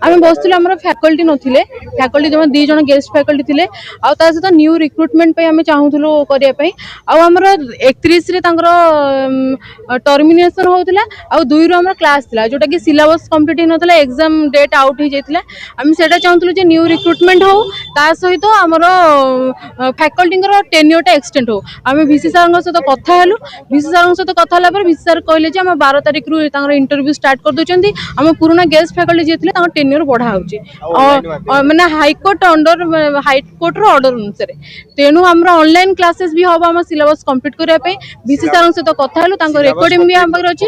आम बसुँ आम faculty नथिले faculty जमा 2 जन गेस्ट फैकल्टी थिले आ ता सहित न्यू रिक्रुटमेंट पे आम चाहूलु करने आमर 31 टर्मिनेशन होता आ 2 रु आम क्लास थिला जोटा कि सिलेबस कंप्लीट होता एग्जाम डेट आउट हो जाता आम से चाहूलु न्यू रिक्रुटमेंट हो ता सहित आमर फैकल्टी टेन्योर एक्सटेंड हो आम भिसी सार सहित कथा हेलु भिसी सार सहित कथा भिसी सार कहले आम 12 तारिख रु इंटरव्यू स्टार्ट कर दउछंती आम पुराना गेस्ट फैकल्टी जे थिले टेन्योर बढ़ा होची माने हाईकोर्ट अंडर हाईकोर्ट रो ऑर्डर अनुसार तेणु आम ऑनलाइन क्लासेस भी हम आम सिलेबस कंप्लीट करने भिसी सार सहित कथा हेलु रेकर्डिंग भी आम पाखरे अछि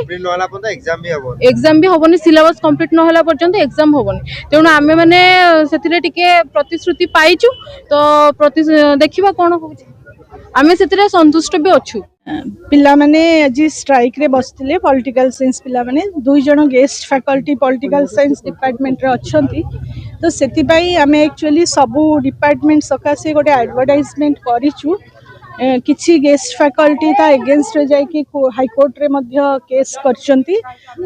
एग्जाम भी होबनी सिलेबस कंप्लीट न होला पर्यंत एग्जाम होबनी तेणु आम माने सेथिरे टिके प्रतिश्रुति पाइचु तो देखिबा कोन होची आम से संतुष्ट भी अच्छु पिला माने आज स्ट्राइक रे बसथिले पॉलिटिकल साइंस पिला माने 2 जन guest faculty political science department रे अछंती तो सेति पई आमे एक्चुअली सबु डिपार्टमेंट सकासे गोटे एडवर्टाइजमेंट करिचु किछि गेस्ट फैकल्टी ता एगेंस्ट रे जाय कि हाई कोर्ट रे मध्य केस करचंती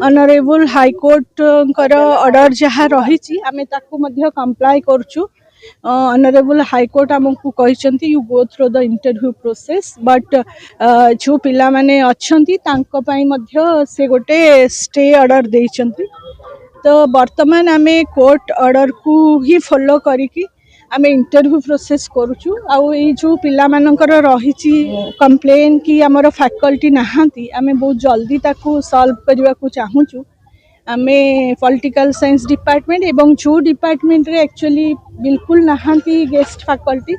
ऑनरेबल हाई कोर्ट कर ऑर्डर जहा रहिची आमे ताकू मध्य कंप्लाई करचु ऑनरेबल हाई कोर्ट आमको कहते you go through the interview process but जो पिला माने अच्छंती तांको पई मध्य से गोटे स्टे ऑर्डर देइचंती तो वर्तमान आमे कोर्ट ऑर्डर को ही फॉलो करिकी आमे इंटरव्यू प्रोसेस करूछु आउ ए जो पिला मानकर रहिची कंप्लेन कि हमर फैकल्टी नाहंती आमे बहुत जल्दी ताकू सॉल्व करबा को चाहूछु आमे पॉलिटिकल साइंस डिपार्टमेंट एवं जो डिपार्टमेंट रे एक्चुअली बिल्कुल नाहंती गेस्ट फैकल्टी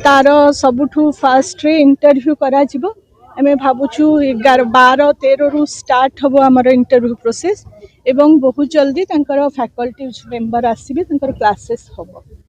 तार सबुठु फास्ट रे इंटरव्यू करा जिवो आमे भाबुछु 11 12 13 रु स्टार्ट हबो हमर इंटरव्यू प्रोसेस एवं बहुत जल्दी तांकर फैकल्टी मेंबर आसीबे तांकर क्लासेस हबो।